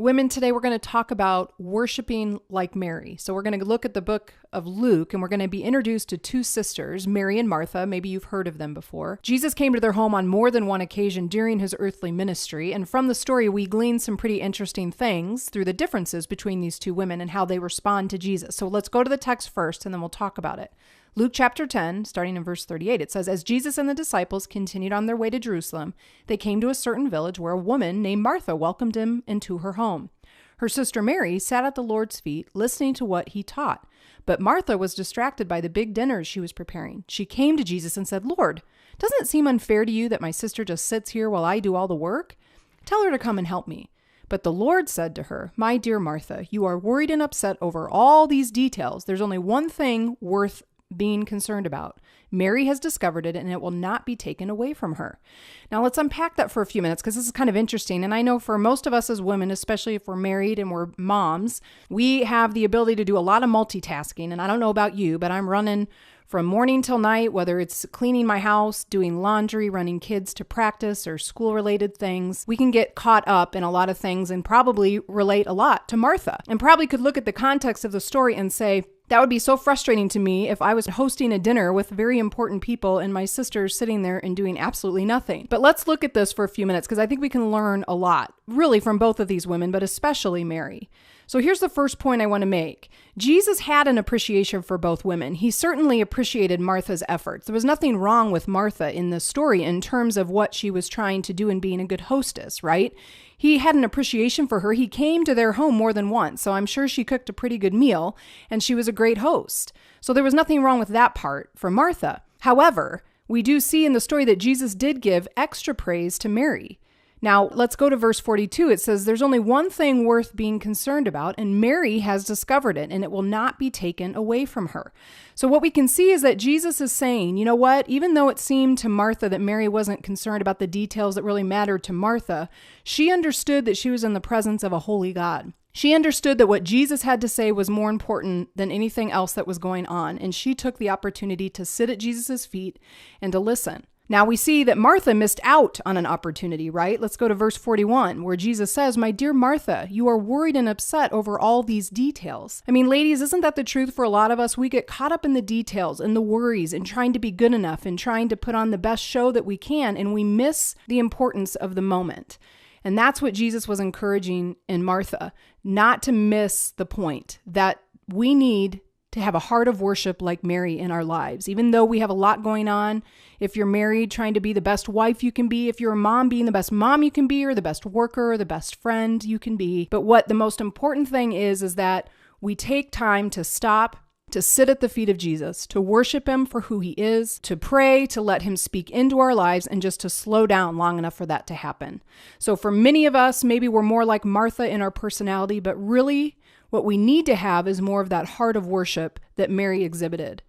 Women, today we're going to talk about worshiping like Mary. So we're going to look at the book of Luke, and we're going to be introduced to two sisters, Mary and Martha. Maybe you've heard of them before. Jesus came to their home on more than one occasion during his earthly ministry, and from the story we glean some pretty interesting things through the differences between these two women and how they respond to Jesus. So let's go to the text first, and then we'll talk about it. Luke chapter 10, starting in verse 38, it says, "As Jesus and the disciples continued on their way to Jerusalem, they came to a certain village where a woman named Martha welcomed him into her home. Her sister Mary sat at the Lord's feet, listening to what he taught. But Martha was distracted by the big dinners she was preparing. She came to Jesus and said, 'Lord, doesn't it seem unfair to you that my sister just sits here while I do all the work? Tell her to come and help me.' But the Lord said to her, 'My dear Martha, you are worried and upset over all these details. There's only one thing worth being concerned about. Mary has discovered it, and it will not be taken away from her.'" Now let's unpack that for a few minutes, because this is kind of interesting. And I know for most of us as women, especially if we're married and we're moms, we have the ability to do a lot of multitasking. And I don't know about you, but I'm running from morning till night, whether it's cleaning my house, doing laundry, running kids to practice, or school-related things. We can get caught up in a lot of things and probably relate a lot to Martha, and probably could look at the context of the story and say, that would be so frustrating to me if I was hosting a dinner with very important people and my sister's sitting there and doing absolutely nothing. But let's look at this for a few minutes, because I think we can learn a lot, really, from both of these women, but especially Mary. So here's the first point I want to make. Jesus had an appreciation for both women. He certainly appreciated Martha's efforts. There was nothing wrong with Martha in this story in terms of what she was trying to do in being a good hostess, right? He had an appreciation for her. He came to their home more than once, so I'm sure she cooked a pretty good meal, and she was a great host. So there was nothing wrong with that part for Martha. However, we do see in the story that Jesus did give extra praise to Mary. Now, let's go to verse 42. It says, "There's only one thing worth being concerned about, and Mary has discovered it, and it will not be taken away from her." So what we can see is that Jesus is saying, you know what? Even though it seemed to Martha that Mary wasn't concerned about the details that really mattered to Martha, she understood that she was in the presence of a holy God. She understood that what Jesus had to say was more important than anything else that was going on, and she took the opportunity to sit at Jesus' feet and to listen. Now we see that Martha missed out on an opportunity, right? Let's go to verse 41, where Jesus says, "My dear Martha, you are worried and upset over all these details." I mean, ladies, isn't that the truth for a lot of us? We get caught up in the details and the worries and trying to be good enough and trying to put on the best show that we can, and we miss the importance of the moment. And that's what Jesus was encouraging in Martha, not to miss the point that we need to have a heart of worship like Mary in our lives. Even though we have a lot going on, if you're married, trying to be the best wife you can be, if you're a mom, being the best mom you can be, or the best worker, or the best friend you can be. But what the most important thing is that we take time to stop, to sit at the feet of Jesus, to worship him for who he is, to pray, to let him speak into our lives, and just to slow down long enough for that to happen. So for many of us, maybe we're more like Martha in our personality, but really what we need to have is more of that heart of worship that Mary exhibited.